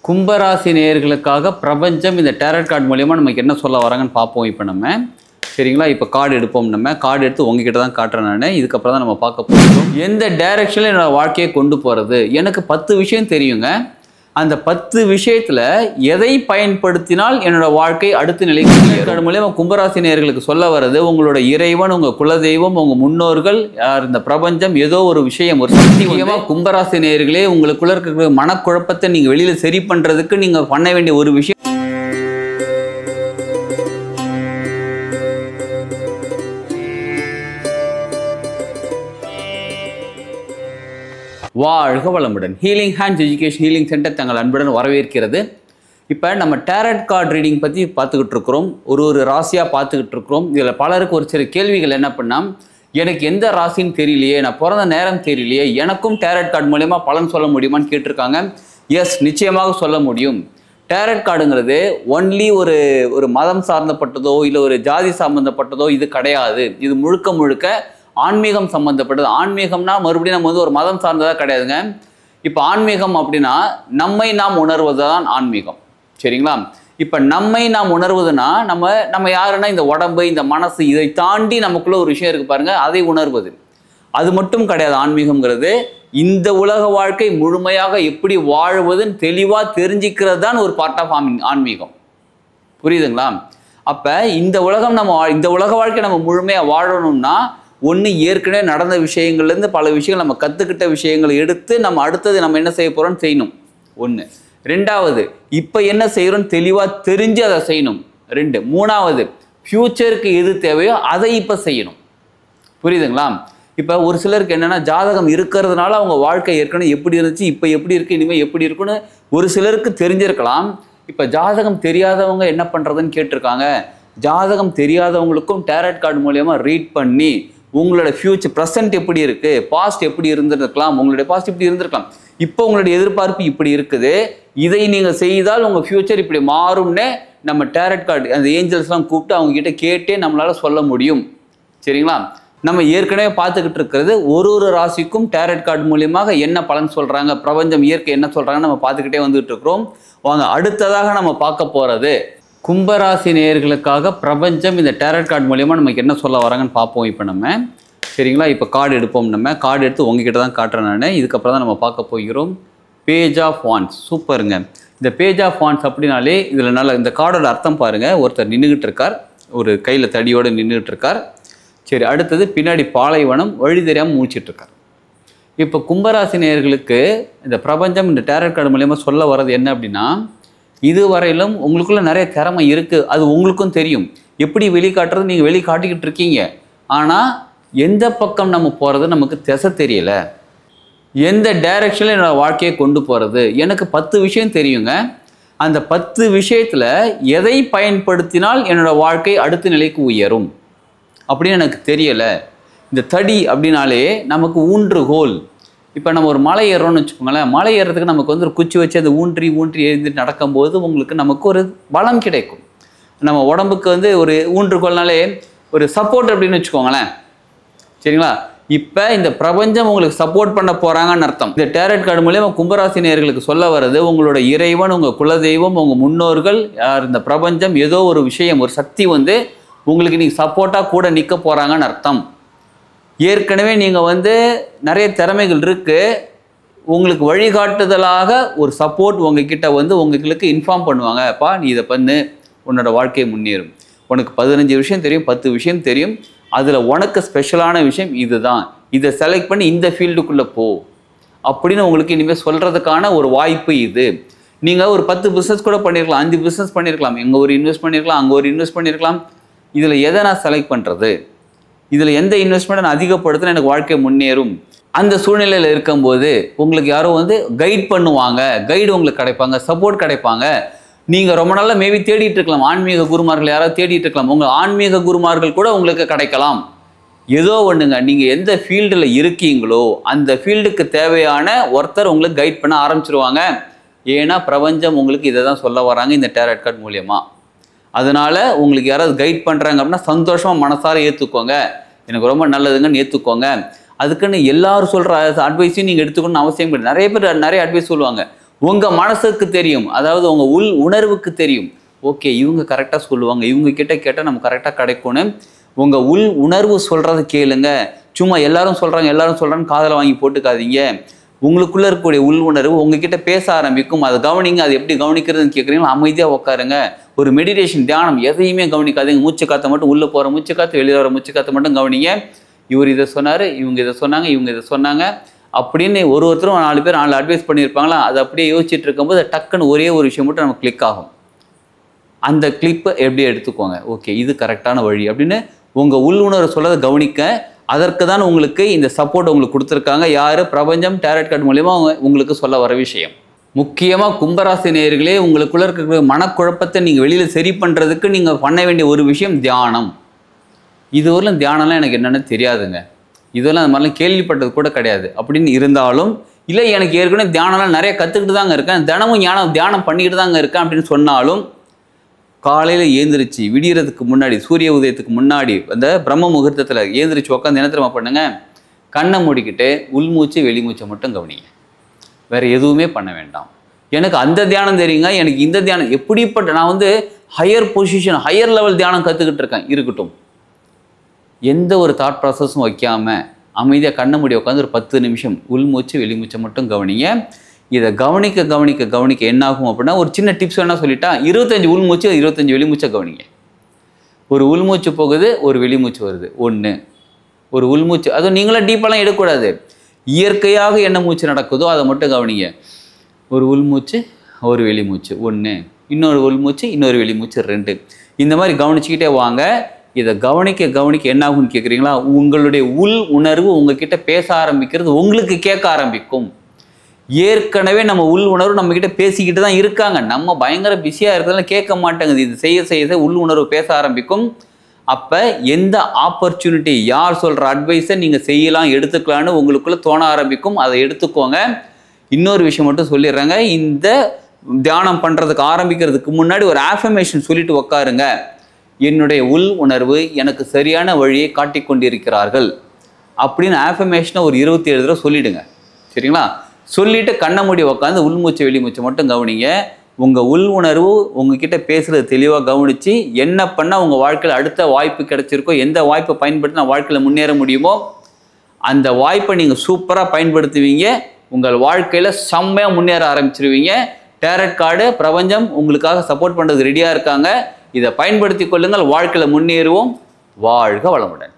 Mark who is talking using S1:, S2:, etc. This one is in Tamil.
S1: கும்பராசி நேயர்களுக்காக பிரபஞ்சம் இந்த டேரட் கார்டு மூலமா நமக்கு என்ன சொல்ல வராங்கன்னு பார்ப்போம். இப்போ நம்ம சரிங்களா, இப்போ கார்டு எடுப்போம். நம்ம கார்டு எடுத்து உங்ககிட்ட தான் காட்டுறேன் நான். இதுக்கப்புறம் தான் நம்ம பார்க்க போகிறோம் எந்த டைரக்ஷனில் என்னோட வாழ்க்கையை கொண்டு போகிறது. எனக்கு 10 விஷயம் தெரியுங்க. அந்த 10 விஷயத்தில் எதை பயன்படுத்தினால் என்னோட வாழ்க்கை அடுத்த நிலைக்கு கார்டு மூலமா கும்பராசி நேயர்களுக்கு சொல்ல வர்றது, உங்களோட இறைவன், உங்கள் குலதெய்வம், உங்கள் முன்னோர்கள், இந்த பிரபஞ்சம், ஏதோ ஒரு விஷயம், ஒரு சக்தி மூலமாக கும்பராசி நேயர்களே உங்களுக்குள்ள இருக்கிற மனக்குழப்பத்தை நீங்கள் வெளியில் சரி பண்ணுறதுக்கு நீங்கள் பண்ண வேண்டிய ஒரு விஷயம். வாழ்க வளமுடன். Healing hands education healing centre தங்கள் அன்புடன் வரவேற்கிறது. இப்போ நம்ம டேரட் கார்டு ரீடிங் பற்றி பார்த்துக்கிட்டு இருக்கிறோம். ஒரு ராசியாக பார்த்துக்கிட்டு இருக்கிறோம். இதில் பலருக்கு ஒரு சில கேள்விகள் என்ன பண்ணால், எனக்கு எந்த ராசின்னு தெரியலையே, நான் பிறந்த நேரம் தெரியலையே, எனக்கும் டேரட் கார்டு மூலமா பலன் சொல்ல முடியுமான்னு கேட்டிருக்காங்க. எஸ், நிச்சயமாக சொல்ல முடியும். டேரட் கார்டுங்கிறது ஒன்லி ஒரு மதம் சார்ந்தப்பட்டதோ இல்லை ஒரு ஜாதி சம்மந்தப்பட்டதோ இது கிடையாது. இது முழுக்க முழுக்க ஆன்மீகம் சம்மந்தப்பட்டது. ஆன்மீகம்னா மறுபடியும் நம்ம ஒரு மதம் சார்ந்ததாக கிடையாதுங்க. இப்போ ஆன்மீகம் அப்படின்னா நம்மை நாம் உணர்வது தான் ஆன்மீகம். சரிங்களா? இப்போ நம்மை நாம் உணர்வதுன்னா நம்ம யாருன்னா இந்த உடம்பு, இந்த மனசு, இதை தாண்டி நமக்குள்ள ஒரு விஷயம் இருக்கு பாருங்க, அதை உணர்வது. அது மட்டும் கிடையாது. ஆன்மீகம்ங்கிறது இந்த உலக வாழ்க்கை முழுமையாக எப்படி வாழ்வதுன்னு தெளிவாக தெரிஞ்சுக்கிறது தான் ஒரு பார்ட் ஆஃப் ஆன்மீகம். புரியுதுங்களா? அப்போ இந்த உலக வாழ்க்கை நம்ம முழுமையாக வாழணும்னா ஒன்று, ஏற்கனவே நடந்த விஷயங்கள்லேருந்து பல விஷயங்கள் நம்ம கற்றுக்கிட்ட விஷயங்களை எடுத்து நம்ம அடுத்தது நம்ம என்ன செய்ய போகிறோம்னு செய்யணும். ஒன்று. ரெண்டாவது, இப்போ என்ன செய்கிறோன்னு தெளிவாக தெரிஞ்சு அதை செய்யணும். 2. மூணாவது, ஃப்யூச்சருக்கு எது தேவையோ அதை இப்போ செய்யணும். புரியுதுங்களா? இப்போ ஒரு சிலருக்கு என்னென்னா, ஜாதகம் இருக்கிறதுனால அவங்க வாழ்க்கை ஏற்கனவே எப்படி இருந்துச்சு, இப்போ எப்படி இருக்குது, இனிமேல் எப்படி இருக்குன்னு ஒரு சிலருக்கு தெரிஞ்சிருக்கலாம். இப்போ ஜாதகம் தெரியாதவங்க என்ன பண்ணுறதுன்னு கேட்டிருக்காங்க. ஜாதகம் தெரியாதவங்களுக்கும் டேரட் கார்டு மூலமா ரீட் பண்ணி உங்களோட ஃபியூச்சர், ப்ரெசென்ட் எப்படி இருக்குது, பாஸ்ட் எப்படி இருந்திருக்கலாம், உங்களுடைய பாஸ்ட் இப்படி இருந்திருக்கலாம், இப்போ உங்களுடைய எதிர்பார்ப்பு இப்படி இருக்குது, இதை நீங்கள் செய்தால் உங்கள் ஃபியூச்சர் இப்படி மாறும்னு நம்ம டேரட் கார்டு அந்த ஏஞ்சல்ஸ்லாம் கூப்பிட்டு அவங்ககிட்ட கேட்டே நம்மளால் சொல்ல முடியும். சரிங்களா? நம்ம ஏற்கனவே பார்த்துக்கிட்டு இருக்கிறது ஒரு ராசிக்கும் டேரட் கார்டு மூலியமாக என்ன பலன் சொல்கிறாங்க, பிரபஞ்சம், இயற்கை என்ன சொல்கிறாங்கன்னு நம்ம பார்த்துக்கிட்டே வந்துட்டு இருக்கிறோம். வாங்க அடுத்ததாக நம்ம பார்க்க போகிறது கும்பராசி நேயர்களுக்காக பிரபஞ்சம் இந்த டேரட் கார்டு மூலமா நமக்கு என்ன சொல்ல வராங்கன்னு பார்ப்போம். இப்போ நம்ம சரிங்களா, இப்போ கார்டு எடுப்போம். நம்ம கார்டு எடுத்து உங்ககிட்ட தான் காட்டுறேன் நான். இதுக்கப்புறம் தான் நம்ம பார்க்க போகிறோம் பேஜ் ஆஃப் வாண்ட்ஸ். சூப்பருங்க. இந்த பேஜ் ஆஃப் வாண்ட்ஸ் அப்படின்னாலே இதில் நல்ல இந்த கார்டோட அர்த்தம் பாருங்கள். ஒருத்தர் நின்றுக்கிட்டு இருக்கார், ஒரு கையில் தடியோடு நின்றுட்டு இருக்கார். சரி, அடுத்தது பின்னாடி பாலைவனம், வழி தெரியாமல் மூச்சிட்டு இருக்கார். இப்போ கும்பராசி நேயர்களுக்கு இந்த பிரபஞ்சம் இந்த டேரட் கார்டு மூலமா சொல்ல வர்றது என்ன அப்படின்னா, இதுவரையிலும் உங்களுக்குள்ள நிறைய திறமை இருக்குது, அது உங்களுக்கும் தெரியும். எப்படி வெளிக்காட்டுறது நீங்கள் வெளிக்காட்டிக்கிட்டு இருக்கீங்க. ஆனால் எந்த பக்கம் நம்ம போகிறது நமக்கு திசை தெரியலை. எந்த டைரக்ஷனில் என்னோட வாழ்க்கையை கொண்டு போகிறது. எனக்கு 10 விஷயம் தெரியுங்க. அந்த 10 விஷயத்தில் எதை பயன்படுத்தினால் என்னோட வாழ்க்கை அடுத்த நிலைக்கு உயரும் அப்படின்னு எனக்கு தெரியலை. இந்த தடி அப்படின்னாலே நமக்கு ஊன்றுகோல். இப்போ நம்ம ஒரு மலை ஏறோம்னு வச்சுக்கோங்களேன். மலை ஏறதுக்கு நமக்கு ஒரு குச்சி வச்சு அதை ஊன்றி எழுந்துட்டு நடக்கும்போது நமக்கு ஒரு பலம் கிடைக்கும். நம்ம உடம்புக்கு ஒரு ஊன்றுகோல்னாலே ஒரு சப்போர்ட் அப்படின்னு வச்சுக்கோங்களேன். சரிங்களா? இப்போ இந்த பிரபஞ்சம் உங்களுக்கு சப்போர்ட் பண்ண போகிறாங்கன்னு அர்த்தம். இந்த டேரட் கார்டு மூலமா கும்பராசி நேயர்களுக்கு சொல்ல வர்றது, உங்களோட இறைவன், உங்கள் குலதெய்வம், உங்கள் முன்னோர்கள், இந்த பிரபஞ்சம், ஏதோ ஒரு விஷயம், ஒரு சக்தி உங்களுக்கு நீங்கள் சப்போர்ட்டாக கூட நிற்க போகிறாங்கன்னு அர்த்தம். ஏற்கனவே நீங்கள் நிறைய திறமைகள் இருக்குது, உங்களுக்கு வழிகாட்டுதலாக ஒரு சப்போர்ட் உங்ககிட்ட உங்களுக்கு இன்ஃபார்ம் பண்ணுவாங்க. அப்பா நீ இதை பண்ணு, உன்னோட வாழ்க்கையை முன்னேறும். உனக்கு 15 விஷயம் தெரியும், 10 விஷயம் தெரியும், அதில் உனக்கு ஸ்பெஷலான விஷயம் இதுதான், இதை செலக்ட் பண்ணி இந்த ஃபீல்டுக்குள்ளே போ அப்படின்னு உங்களுக்கு இனிமேல் சொல்கிறதுக்கான ஒரு வாய்ப்பு இது. நீங்கள் ஒரு 10 பிஸ்னஸ் கூட பண்ணியிருக்கலாம், 5 பிஸ்னஸ் பண்ணியிருக்கலாம், இங்கே ஒரு இன்வெஸ்ட் பண்ணியிருக்கலாம், அங்கே ஒரு இன்வெஸ்ட் பண்ணியிருக்கலாம். இதில் எதை நான் செலக்ட் பண்ணுறது, இதில் எந்த இன்வெஸ்ட்மெண்ட்டை நான் அதிகப்படுத்தினா எனக்கு வாழ்க்கை முன்னேறும், அந்த சூழ்நிலையில் இருக்கும்போது உங்களுக்கு யாரோ கைட் பண்ணுவாங்க, கைடு உங்களுக்கு கிடைப்பாங்க, சப்போர்ட் கிடைப்பாங்க. நீங்கள் ரொம்ப நாளாக மேபி தேடிட்டு இருக்கலாம், ஆன்மீக குருமார்கள் யாராவது தேடிட்டு இருக்கலாம். உங்கள் ஆன்மீக குருமார்கள் கூட உங்களுக்கு கிடைக்கலாம். ஏதோ ஒன்றுங்க, நீங்கள் எந்த ஃபீல்டில் இருக்கீங்களோ அந்த ஃபீல்டுக்கு தேவையான ஒருத்தர் உங்களுக்கு கைட் பண்ண ஆரம்பிச்சிருவாங்க. ஏன்னா பிரபஞ்சம் உங்களுக்கு இதை தான் சொல்ல வராங்க இந்த டேரட் கார்டு மூலியமாக. அதனால் உங்களுக்கு யாராவது கைட் பண்ணுறாங்க அப்படின்னா சந்தோஷமாக மனசார ஏற்றுக்கோங்க, எனக்கு ரொம்ப நல்லதுங்கன்னு ஏற்றுக்கோங்க. அதுக்குன்னு எல்லாரும் சொல்கிற அட்வைஸையும் நீங்கள் எடுத்துக்கணும்னு அவசியம் கிடையாது. நிறைய பேர் நிறைய அட்வைஸ் சொல்லுவாங்க. உங்கள் மனசுக்கு தெரியும், அதாவது உங்கள் உள் உணர்வுக்கு தெரியும். ஓகே, இவங்க கரெக்டாக சொல்லுவாங்க, இவங்க கிட்ட கேட்டால் நம்ம கரெக்டாக கிடைக்கும்னு உங்கள் உள் உணர்வு சொல்கிறத கேளுங்க. சும்மா எல்லாரும் சொல்கிறாங்கன்னு காதில் வாங்கி போட்டுக்காதீங்க. உங்களுக்குள்ளே இருக்கக்கூடிய உள் உணர்வு உங்ககிட்ட பேச ஆரம்பிக்கும். அதை கவனிங்க. அது எப்படி கவனிக்கிறதுன்னு கேட்குறீங்களா? அமைதியாக உட்காருங்க. ஒரு மெடிடேஷன், தியானம், எதையுமே கவனிக்காதீங்க. மூச்சு காற்றை மட்டும், உள்ளே போகிற மூச்சு காற்று, வெளியே வர மூச்சு காற்றை மட்டும் கவனிங்க. இவர் இதை சொன்னார், இவங்க இதை சொன்னாங்க, இவங்க இதை சொன்னாங்க அப்படின்னு ஒருத்தரும் 4 பேர் 4 அட்வைஸ் பண்ணியிருப்பாங்களா? அதை அப்படியே யோசிச்சுட்டு இருக்கும்போது டக்குன்னு ஒரே ஒரு விஷயம் மட்டும் நம்ம கிளிக் ஆகும். அந்த கிளிப்பை எப்படி எடுத்துக்கோங்க. ஓகே, இது கரெக்டான வழி அப்படின்னு உங்கள் உள்ளுணர்வு சொல்லதை கவனிக்க. அதற்கு தான் உங்களுக்கு இந்த சப்போர்ட் உங்களுக்கு கொடுத்துருக்காங்க. யார்? பிரபஞ்சம் டேரட் கார்டு மூலமா உங்களுக்கு சொல்ல வர விஷயம். முக்கியமாக கும்பராசி நேயர்களே, உங்களுக்குள்ள இருக்கிற மனக்குழப்பத்தை நீங்கள் வெளியில் சரி பண்ணுறதுக்கு நீங்கள் பண்ண வேண்டிய ஒரு விஷயம் தியானம். இதுவரையிலும் தியானம்லாம் எனக்கு என்னென்னு தெரியாதுங்க, இதெல்லாம் அந்த மாதிரிலாம் கேள்விப்பட்டது கூட கிடையாது அப்படின்னு இருந்தாலும், இல்லை எனக்கு ஏற்கனவே தியானம்லாம் நிறைய கற்றுக்கிட்டு தாங்க இருக்கேன், தினமும் தியானம் பண்ணிக்கிட்டு தாங்க இருக்கேன் அப்படின்னு சொன்னாலும், காலையில் ஏந்திரிச்சு விடியறதுக்கு முன்னாடி, சூரிய உதயத்துக்கு முன்னாடி அந்த பிரம்ம முகூர்த்தத்தில் ஏந்திரிச்சு உட்காந்து என்ன தெரியுமா பண்ணுங்க? கண்ணை மூடிக்கிட்டு உள்மூச்சு வெளிமூச்சை மட்டும் கவனிங்க. வேறு எதுவுமே பண்ண வேண்டாம். எனக்கு அந்த தியானம் தெரியுங்க, எனக்கு இந்த தியானம் எப்படிப்பட்ட, நான் ஹையர் பொசிஷன், ஹையர் லெவல் தியானம் கற்றுக்கிட்டு இருக்கேன். இருக்கட்டும், எந்த ஒரு தாட் ப்ராசஸும் வைக்காமல் அமைதியாக கண்ணை மூடி உட்காந்து ஒரு 10 நிமிஷம் உள்மூச்சு வெளிமூச்சை மட்டும் கவனிங்க. இதை கவனிக்க கவனிக்க கவனிக்க என்னாகும் அப்படின்னா, ஒரு சின்ன டிப்ஸ் வேணால் சொல்லிட்டா, 25 உள்மூச்சு 25 வெளிமூச்சை கவனிங்க. ஒரு உள்மூச்சு போகுது, ஒரு வெளிமூச்சு வருது, 1. ஒரு உள்மூச்சு, அதுவும் நீங்களாம் டீப்பாலாம் எடுக்கக்கூடாது, இயற்கையாக என்ன மூச்சு நடக்குதோ அதை மட்டும் கவனிங்க. ஒரு உள்மூச்சு ஒரு வெளிமூச்சு 1, இன்னொரு உள்மூச்சு இன்னொரு வெளிமூச்சு 2. இந்த மாதிரி கவனிச்சுக்கிட்டே வாங்க. இதை கவனிக்க கவனிக்க என்ன ஆகும்னு கேட்குறீங்களா? உங்களுடைய உள் உணர்வு உங்ககிட்ட பேச ஆரம்பிக்கிறது உங்களுக்கு கேட்க ஆரம்பிக்கும். ஏற்கனவே நம்ம உள் உணர்வு நம்மக்கிட்ட பேசிக்கிட்டு தான் இருக்காங்க, நம்ம பயங்கர பிஸியாக இருக்கிறதுனால கேட்க மாட்டேங்குது. இது செய்ய செய்ய உள் உணர்வு பேச ஆரம்பிக்கும். அப்போ எந்த ஆப்பர்ச்சுனிட்டி, யார் சொல்கிற அட்வைஸை நீங்கள் செய்யலாம் எடுத்துக்கலான்னு உங்களுக்குள்ளே தோண ஆரம்பிக்கும். அதை எடுத்துக்கோங்க. இன்னொரு விஷயம் மட்டும் சொல்லிடுறாங்க, இந்த தியானம் பண்ணுறதுக்கு ஆரம்பிக்கிறதுக்கு முன்னாடி ஒரு ஆஃபர்மேஷன் சொல்லிட்டு உட்காருங்க. என்னுடைய உள் உணர்வு எனக்கு சரியான வழியை காட்டி கொண்டிருக்கிறார்கள் அப்படின்னு ஆஃபர்மேஷனை ஒரு 27 தடவை சொல்லிவிடுங்க. சரிங்களா? சொல்லிவிட்டு கண்ணை மூடி உட்காந்து உள்மூச்சு வெளிமூச்சு மட்டும் கவனிங்க. உங்கள் உள் உணர்வு உங்ககிட்ட பேசுகிறது தெளிவாக கவனித்து என்ன பண்ணால் உங்கள் வாழ்க்கையில் அடுத்த வாய்ப்பு கிடைச்சிருக்கோ, எந்த வாய்ப்பை பயன்படுத்தி நான் வாழ்க்கையில் முன்னேற முடியுமோ அந்த வாய்ப்பை நீங்கள் சூப்பராக பயன்படுத்துவீங்க. உங்கள் வாழ்க்கையில் செம்மையாக முன்னேற ஆரம்பிச்சிருவீங்க. டேரட் கார்டு பிரபஞ்சம் உங்களுக்காக சப்போர்ட் பண்ணுறது ரெடியாக இருக்காங்க. இதை பயன்படுத்தி கொள்ளுங்கள். வாழ்க்கையில் முன்னேறுவோம். வாழ்க வளமுடன்.